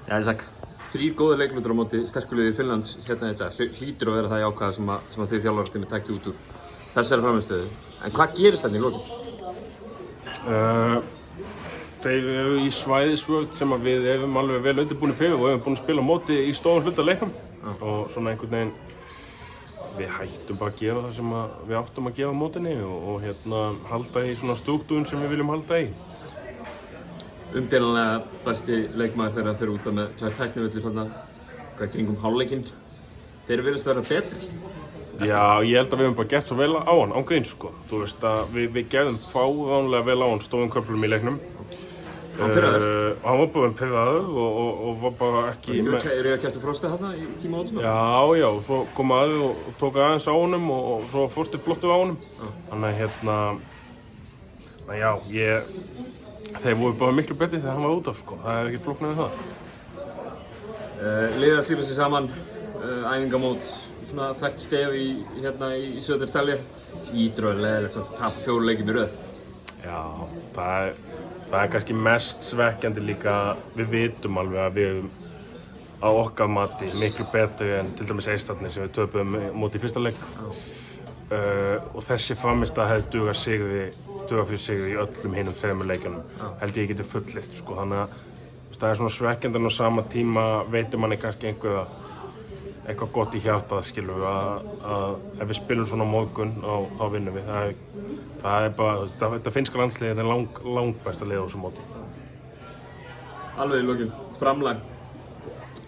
Já, Ísak, 3 góðir leikmyndir á móti sterku liði Finnlands hérna í dag. Hlýtur að vera það jákvæða sem að þið þjálfararteymið takið út úr þessari frammistöðu. En hvað gerist þarna í lokin? Þeir eru í svæðisvörn sem að við erum alveg vel undirbúnir fyrir og erum búin að spila á móti í stórum hluta leiknum. Og svona einhvern veginn, við hættum bara að gera það sem við áttum að gera á mótinni og halda í svona strúktúrin sem við viljum halda í. Umdeilanlega besti leikmaður þeirra fyrir út af með 2 tæknivellir þarna kringum hálfleikinn. Þeir virðast vera betri. Já, ég held að við höfum bara gert svo vel á hann, án gríns sko. Þú veist að við gerðum fáránlega vel á hann stórum köflum í leiknum. Hann pirraður? Hann var bara pirraður og var bara ekki með... Eru að kæfta Frosti þarna í tímaótum? Já, og svo kom aðeins og tók aðeins á honum og svo Frosti flottur á honum. Þannig að já, þeir voru bara miklu betri þegar hann var út af sko. Það er ekkert flóknir við það. Liðið að slípa sig saman, æfingamót, svona þekkt stef í Södertälje. Hlýtur að leiðilegt samt að tapa 4 leikjum í röð. Já, það er kannski mest svekkjandi líka. Við vitum alveg að við erum á okkar mati miklu betri en til dæmis Eistarnir sem við töpuðum móti í fyrsta leik. Og þessi frammistaða hefði dugað fyrir sigri í öllum hinum 3 leikjunum. Held ég geti fullyrt sko. Þannig að það er svona svekkjandi en á sama tíma veitir manni kannski eitthvað gott í hjartað skilur að ef við spilum svona á morgun þá vinnum við. Það er bara, þetta finnska landsliðið er langbesta lið á þessum móti. Alveg í lokin, framlag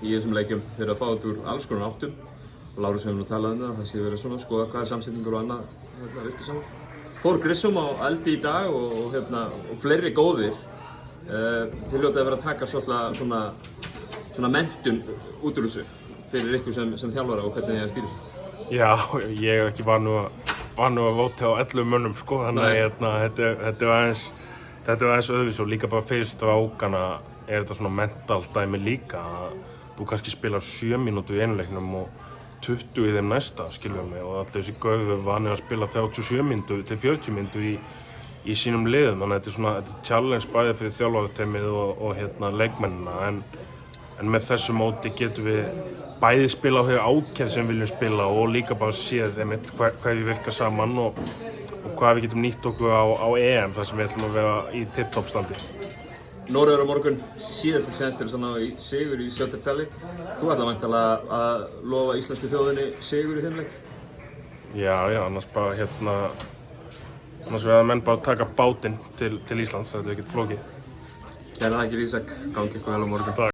í þessum leikjum þeir eru að fá þetta úr alls konar áttum. Lárus hefur nú talað um það sé verið svona að skoða hvaða samsetningur og annað virkar saman. Þór Grissom á eldi í dag og fleiri góðir. Þið hljótið að vera að taka svona menntun út úr þessu fyrir ykkur sem þjálfara og hvernig þið að stýra þessu. Já, ég er ekki vanur að vóta á 11 mönnum sko, þannig að þetta er aðeins öðruvísi og líka bara fyrir strákana er þetta svona mental dæmi líka. Þú kannski spilar 7 mínútur í einu leiknum og 20 í þeim næsta, skiljum mig, og allir þessi gaurur vanir að spila 37 mínútur til 40 mínútur í sínum liðum. Þannig að þetta er challenge bæði fyrir þjálfarateymið og leikmennina, en með þessu móti getum við bæði spila á þeirra ákefð sem við viljum spila og líka bara séð hverju virkar saman og hvað við getum nýtt okkur á EM þar sem við ætlum að vera í tipptopp standi. Noregur á morgun, síðasti séns til að ná í sigur í Södertälje. Þú ætlar væntanlega að lofa íslensku þjóðinni sigur í þeim leik? Já, annars verða menn bara að taka bátinn til Íslands, þetta er ekkert flókið. Kærar þakkir Ísak, gangi ykkur vel á morgun.